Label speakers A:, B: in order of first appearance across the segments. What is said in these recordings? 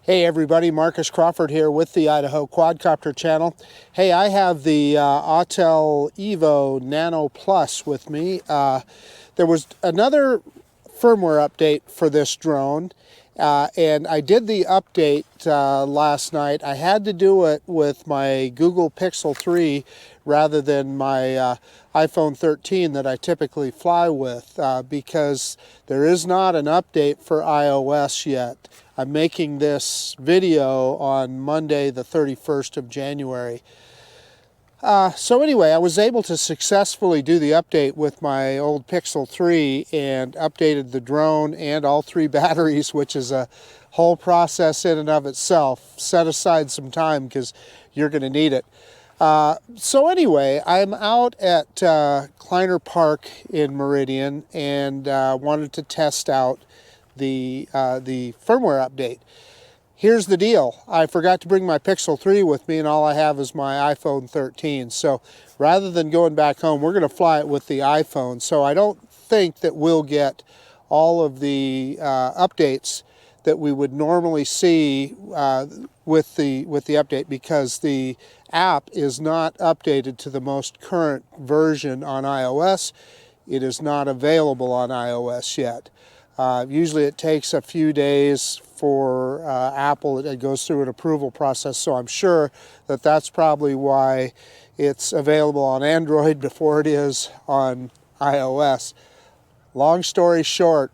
A: Hey everybody, Marcus Crawford here with the Idaho Quadcopter channel. Hey, I have the Autel Evo Nano Plus with me. There was another firmware update for this drone, and I did the update last night. I had to do it with my Google Pixel 3 rather than my iPhone 13 that I typically fly with because there is not an update for iOS yet. I'm making this video on Monday the 31st of January. So anyway, I was able to successfully do the update with my old Pixel 3 and updated the drone and all 3 batteries, which is a whole process in and of itself. Set aside some time because you're going to need it. So anyway, I'm out at Kleiner Park in Meridian and wanted to test out the firmware update. Here's the deal. I forgot to bring my Pixel 3 with me and all I have is my iPhone 13. So rather than going back home, we're going to fly it with the iPhone. So I don't think that we'll get all of the updates that we would normally see with the update because the app is not updated to the most current version on iOS. It is not available on iOS yet. Usually it takes a few days for Apple. It goes through an approval process, so I'm sure that that's probably why it's available on Android before it is on iOS. Long story short,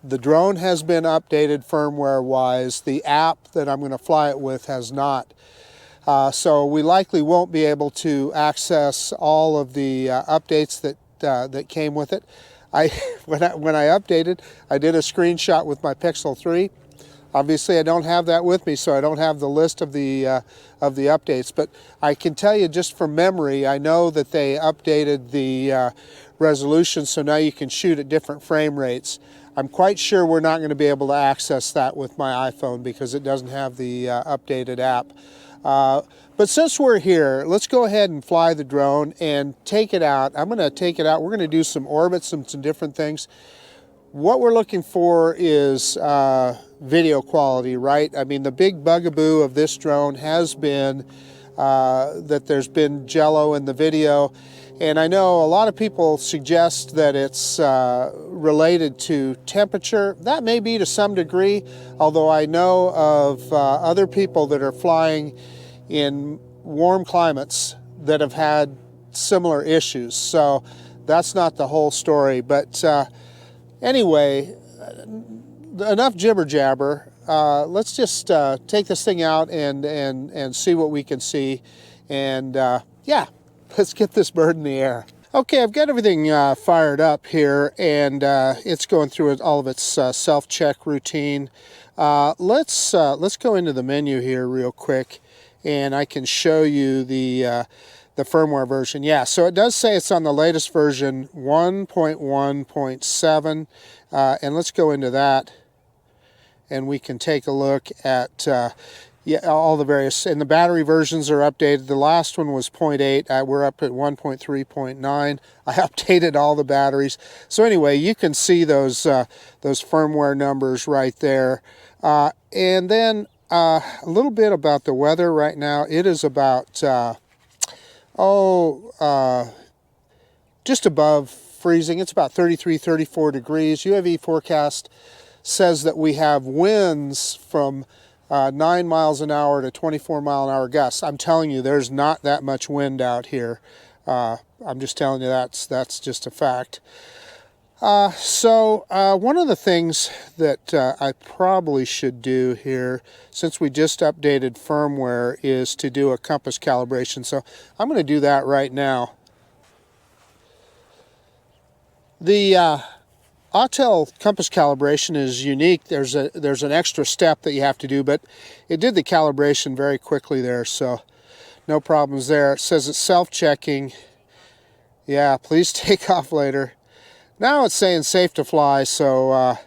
A: the drone has been updated firmware-wise. The app that I'm going to fly it with has not. So we likely won't be able to access all of the updates that came with it. When I updated, I did a screenshot with my Pixel 3. Obviously, I don't have that with me, so I don't have the list of the updates. But I can tell you just from memory, I know that they updated the resolution, so now you can shoot at different frame rates. I'm quite sure we're not going to be able to access that with my iPhone because it doesn't have the updated app. But since we're here, let's go ahead and fly the drone and take it out. I'm going to take it out. We're going to do some orbits and some different things. What we're looking for is video quality, right? I mean, the big bugaboo of this drone has been that there's been jello in the video. And I know a lot of people suggest that it's related to temperature. That may be to some degree, although I know of other people that are flying in warm climates that have had similar issues. So that's not the whole story. But anyway, enough jibber jabber. Let's just take this thing out and see what we can see. And yeah, let's get this bird in the air. Okay, I've got everything fired up here, and it's going through all of its self-check routine. Let's go into the menu here real quick, and I can show you the firmware version. Yeah, so it does say it's on the latest version, 1.1.7, and let's go into that, and we can take a look at yeah, all the various, and the battery versions are updated. The last one was 0.8. We're up at 1.3.9. I updated all the batteries. So anyway, you can see those firmware numbers right there. And then a little bit about the weather right now. It is about, just above freezing. It's about 33, 34 degrees. UAV forecast says that we have winds from 9 miles an hour to 24 mile an hour gusts. I'm telling you, there's not that much wind out here. I'm just telling you that's just a fact. So one of the things that I probably should do here, since we just updated firmware, is to do a compass calibration. So I'm going to do that right now. The Autel compass calibration is unique. There's an extra step that you have to do, but it did the calibration very quickly there, so no problems there. It says it's self-checking. Yeah, please take off later. Now it's saying safe to fly, so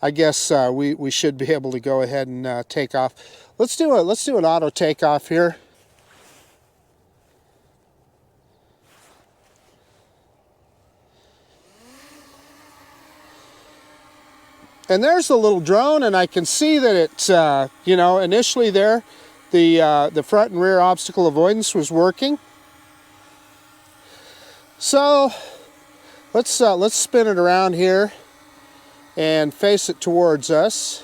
A: I guess we should be able to go ahead and take off. Let's do an auto takeoff here. And there's the little drone, and I can see that it's, you know, initially there, the front and rear obstacle avoidance was working. So let's spin it around here and face it towards us.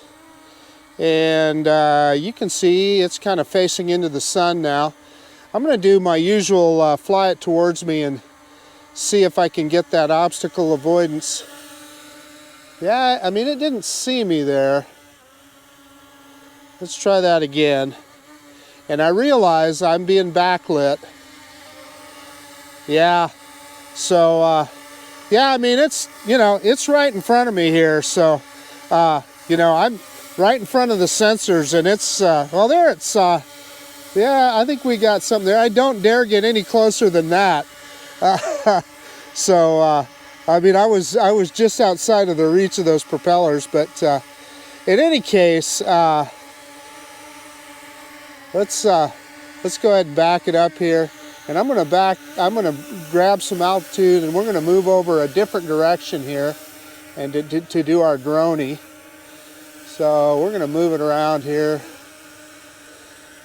A: And you can see it's kind of facing into the sun now. I'm going to do my usual fly it towards me and see if I can get that obstacle avoidance. Yeah, I mean, it didn't see me there. Let's try that again. And I realize I'm being backlit. Yeah, so, yeah, I mean, it's, you know, it's right in front of me here. So, you know, I'm right in front of the sensors, and it's, well, there it's, yeah, I think we got something there. I don't dare get any closer than that. So, I mean, I was just outside of the reach of those propellers, but in any case, let's go ahead and back it up here, and I'm gonna grab some altitude, and we're gonna move over a different direction here, and to do our droney. So we're gonna move it around here,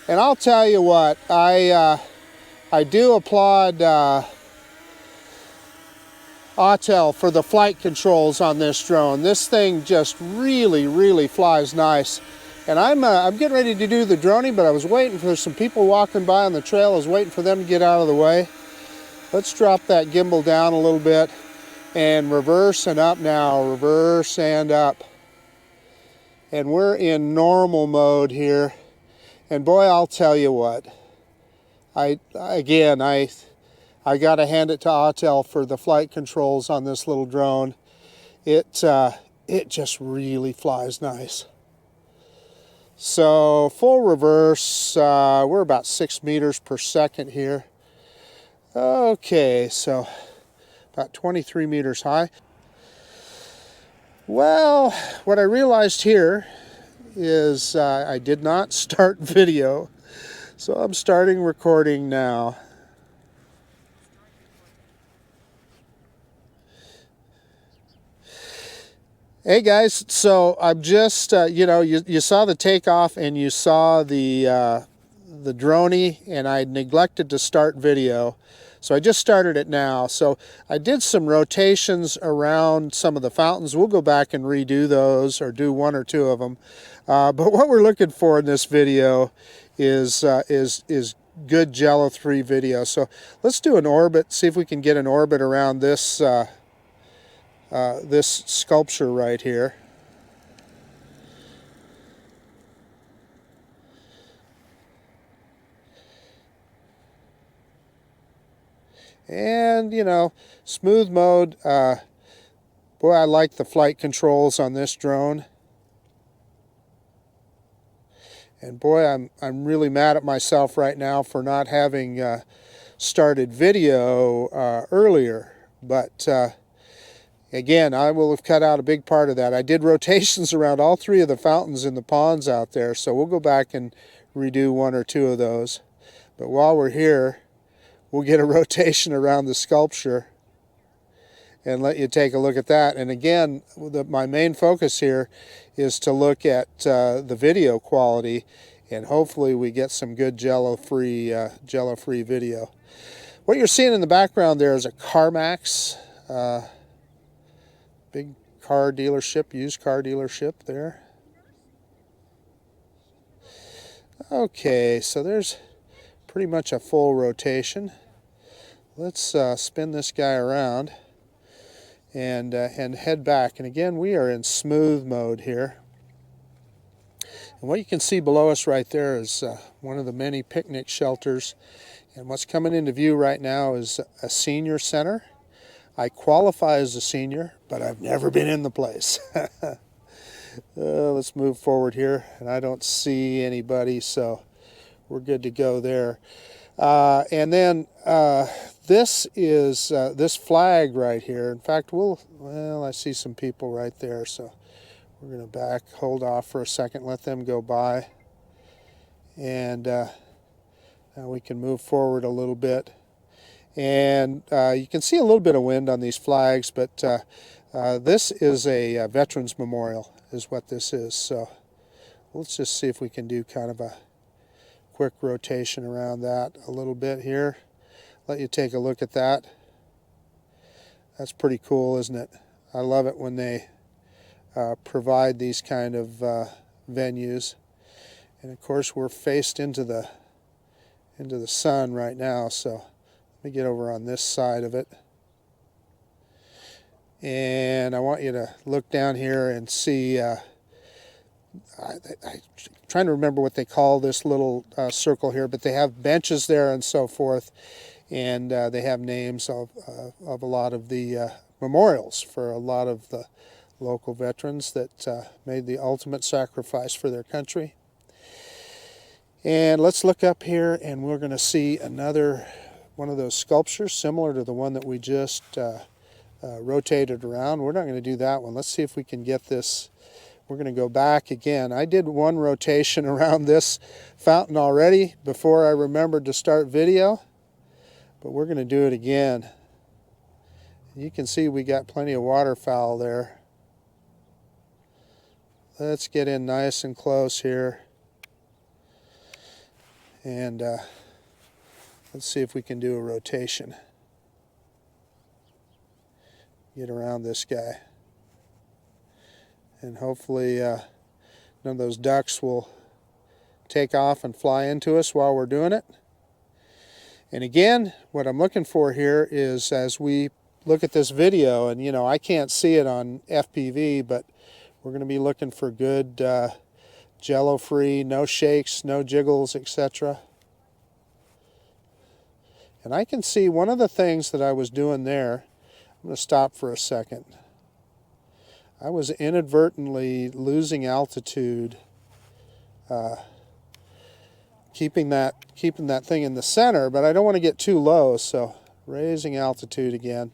A: and I'll tell you what, I do applaud Autel for the flight controls on this drone. This thing just really flies nice. And I'm getting ready to do the droney, but I was waiting for some people walking by on the trail. I was waiting for them to get out of the way. Let's drop that gimbal down a little bit and reverse and up now. Reverse and up. And we're in normal mode here. And boy, I'll tell you what. I got to hand it to Autel for the flight controls on this little drone. It just really flies nice. So full reverse, we're about 6 meters per second here. Okay, so about 23 meters high. Well, what I realized here is I did not start video, so I'm starting recording now. Hey guys, so I'm just, you know, you saw the takeoff and you saw the droney, and I neglected to start video. So I just started it now. So I did some rotations around some of the fountains. We'll go back and redo those, or do one or two of them. But what we're looking for in this video is good jello-free video. So let's do an orbit, see if we can get an orbit around this this sculpture right here. And, you know, smooth mode. Boy, I like the flight controls on this drone. And boy, I'm really mad at myself right now for not having started video earlier. But again, I will have cut out a big part of that. I did rotations around all three of the fountains in the ponds out there, so we'll go back and redo one or two of those. But while we're here, we'll get a rotation around the sculpture and let you take a look at that. And again, my main focus here is to look at the video quality, and hopefully we get some good jello-free video. What you're seeing in the background there is a CarMax. Big car dealership, used car dealership there. Okay, so there's pretty much a full rotation. Let's spin this guy around and head back. And again, we are in smooth mode here. And what you can see below us right there is one of the many picnic shelters. And what's coming into view right now is a senior center. I qualify as a senior, but I've never been in the place. Let's move forward here, and I don't see anybody, so we're good to go there. And then this is this flag right here. In fact, well, I see some people right there, so we're going to hold off for a second, let them go by, and now we can move forward a little bit. And you can see a little bit of wind on these flags, but this is a Veterans Memorial. is what this is. So let's just see if we can do kind of a quick rotation around that a little bit here. Let you take a look at that. That's pretty cool, isn't it? I love it when they provide these kind of venues. And of course we're faced into the sun right now, so let me get over on this side of it. And I want you to look down here and see, I'm trying to remember what they call this little circle here, but they have benches there and so forth, and they have names of a lot of the memorials for a lot of the local veterans that made the ultimate sacrifice for their country. And let's look up here, and we're going to see another one of those sculptures similar to the one that we just rotated around. We're not going to do that one. Let's see if we can get this. We're going to go back again. I did one rotation around this fountain already before I remembered to start video, but we're going to do it again. You can see we got plenty of waterfowl there. Let's get in nice and close here, and let's see if we can do a rotation. Get around this guy, and hopefully none of those ducks will take off and fly into us while we're doing it. And again, what I'm looking for here is, as we look at this video, and you know, I can't see it on FPV, but we're going to be looking for good jello free, no shakes, no jiggles, etc. And I can see one of the things that I was doing there. I'm going to stop for a second. I was inadvertently losing altitude, keeping that thing in the center, but I don't want to get too low, so raising altitude again.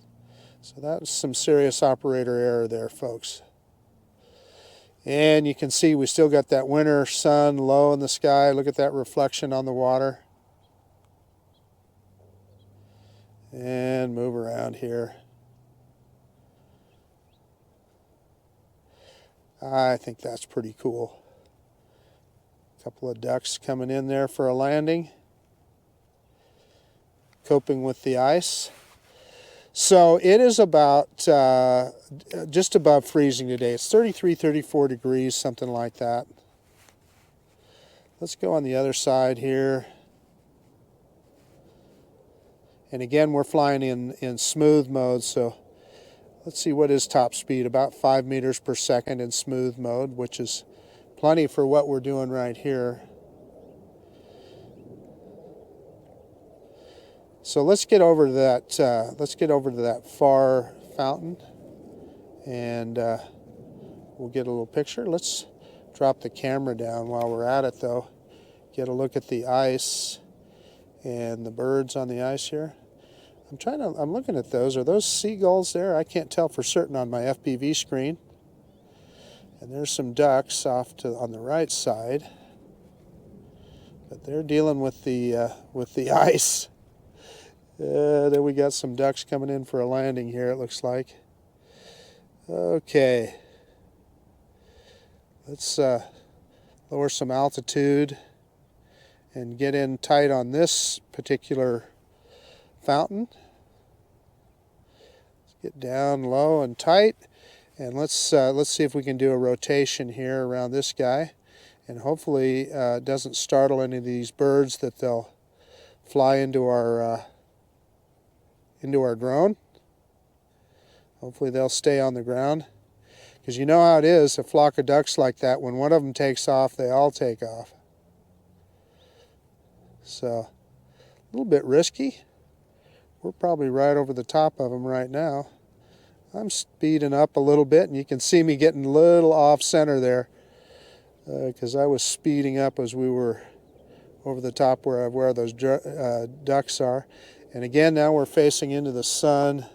A: So that was some serious operator error there, folks. And you can see we still got that winter sun low in the sky. Look at that reflection on the water. And move around here. I think that's pretty cool. A couple of ducks coming in there for a landing. Coping with the ice. So it is about just above freezing today. It's 33, 34 degrees, something like that. Let's go on the other side here. And again, we're flying in smooth mode, so let's see what is top speed. About 5 meters per second in smooth mode, which is plenty for what we're doing right here. So let's get over to that. Let's get over to that far fountain, and we'll get a little picture. Let's drop the camera down while we're at it, though. Get a look at the ice and the birds on the ice here. I'm looking at those. Are those seagulls there? I can't tell for certain on my FPV screen. And there's some ducks off on the right side, but they're dealing with the ice. Then we got some ducks coming in for a landing here, it looks like. Okay. Let's lower some altitude and get in tight on this particular fountain. Let's get down low and tight, and let's see if we can do a rotation here around this guy, and hopefully it doesn't startle any of these birds that they'll fly into our drone. Hopefully they'll stay on the ground, because you know how it is, a flock of ducks like that, when one of them takes off, they all take off. So a little bit risky. We're probably right over the top of them right now. I'm speeding up a little bit, and you can see me getting a little off center there, because I was speeding up as we were over the top where those ducks are. And again, now we're facing into the sun.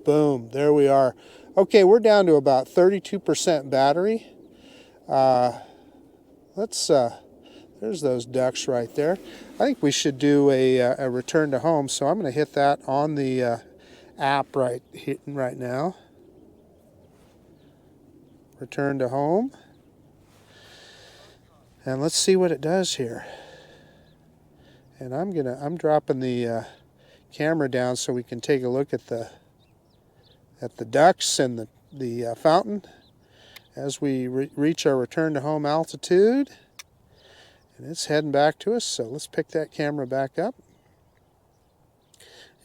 A: Boom, there we are. Okay, we're down to about 32% battery. There's those ducks right there. I think we should do a return to home, so I'm going to hit that on the app right now. Return to home. And let's see what it does here. And I'm dropping the camera down so we can take a look at the ducks and the fountain as we reach our return to home altitude. And it's heading back to us, so let's pick that camera back up.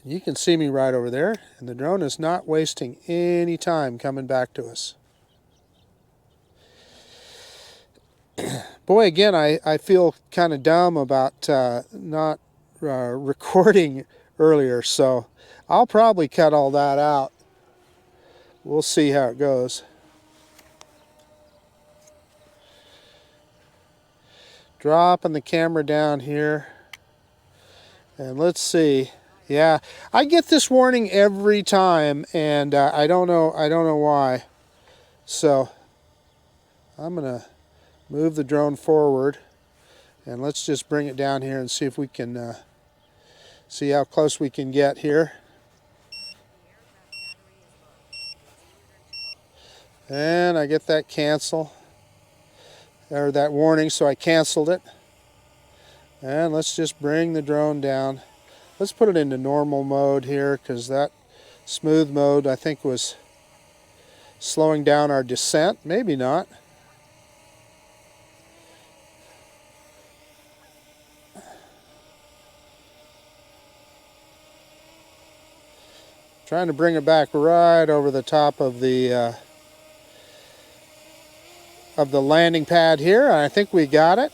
A: And you can see me right over there, and the drone is not wasting any time coming back to us. Boy, again, I feel kind of dumb about not recording earlier, so I'll probably cut all that out. We'll see how it goes. Dropping the camera down here, and let's see. Yeah, I get this warning every time, and I don't know why. So I'm gonna move the drone forward, and let's just bring it down here and see if we can see how close we can get here. And I get that cancel, or that warning, so I canceled it. And let's just bring the drone down. Let's put it into normal mode here, because that smooth mode I think was slowing down our descent. Maybe not. Trying to bring it back right over the top of the landing pad here. I think we got it.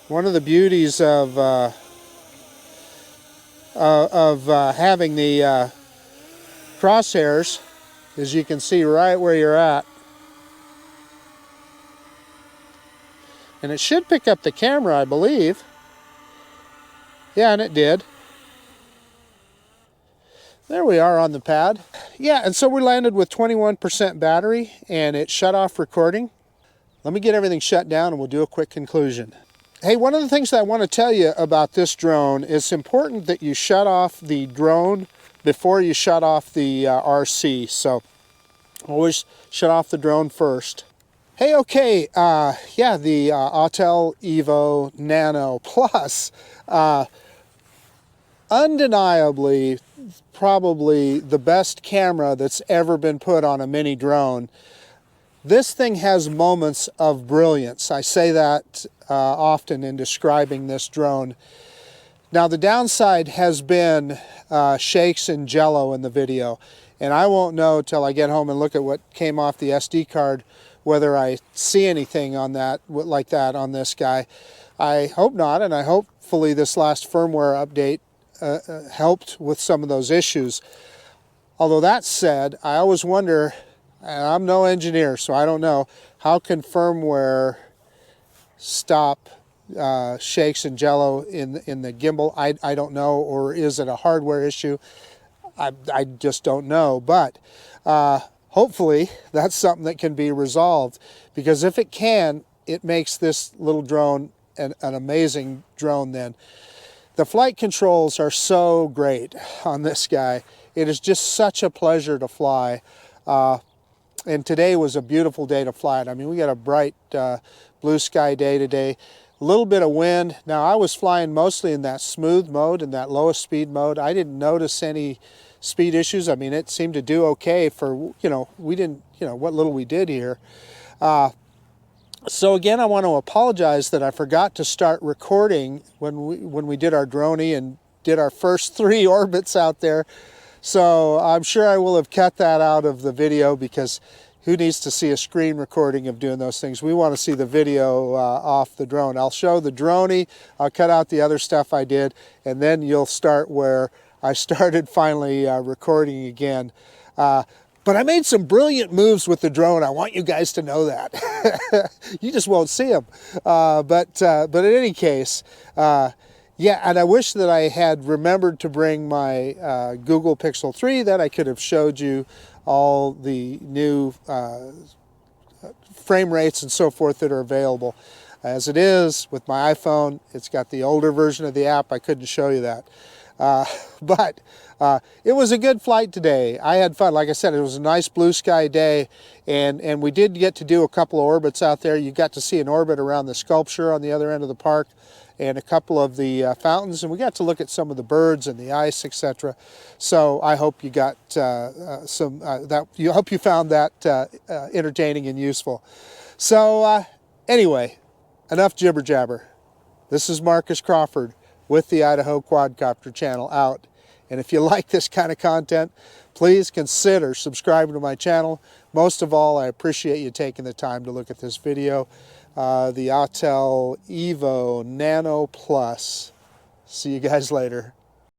A: One of the beauties of having the crosshairs is you can see right where you're at. And it should pick up the camera, I believe. Yeah, and it did. There we are on the pad. Yeah, and so we landed with 21% battery, and it shut off recording. Let me get everything shut down and we'll do a quick conclusion. Hey, one of the things that I want to tell you about this drone, it's important that you shut off the drone before you shut off the RC. So always shut off the drone first. Hey, okay, yeah, the Autel Evo Nano Plus, undeniably probably the best camera that's ever been put on a mini drone. This thing has moments of brilliance. I say that often in describing this drone. Now the downside has been shakes and jello in the video, and I won't know till I get home and look at what came off the SD card whether I see anything on that like that on this guy. I hope not, and I hopefully this last firmware update helped with some of those issues. Although that said, I always wonder, and I'm no engineer, so I don't know, how can firmware stop shakes and jello in the gimbal? I don't know, or is it a hardware issue? I just don't know, but hopefully that's something that can be resolved, because if it can, it makes this little drone an amazing drone then. The flight controls are so great on this guy. It is just such a pleasure to fly. And today was a beautiful day to fly it. I mean, we got a bright blue sky day today. A little bit of wind. Now, I was flying mostly in that smooth mode, in that lowest speed mode. I didn't notice any speed issues. I mean, it seemed to do okay for, we didn't, what little we did here. So again, I want to apologize that I forgot to start recording when we did our droney and did our first 3 orbits out there. So I'm sure I will have cut that out of the video, because who needs to see a screen recording of doing those things? We want to see the video off the drone. I'll show the droney, I'll cut out the other stuff I did, and then you'll start where I started finally recording again. But I made some brilliant moves with the drone. I want you guys to know that. You just won't see them. But in any case, yeah, and I wish that I had remembered to bring my Google Pixel 3, that I could have showed you all the new frame rates and so forth that are available. As it is, with my iPhone, it's got the older version of the app. I couldn't show you that. But it was a good flight today. I had fun. Like I said, it was a nice blue sky day, and we did get to do a couple of orbits out there. You got to see an orbit around the sculpture on the other end of the park and a couple of the fountains, and we got to look at some of the birds and the ice, etc. So I hope you got hope you found that entertaining and useful. So anyway, enough jibber jabber. This is Marcus Crawford with the Idaho Quadcopter channel out. And if you like this kind of content, please consider subscribing to my channel. Most of all, I appreciate you taking the time to look at this video. The Autel Evo Nano Plus. See you guys later.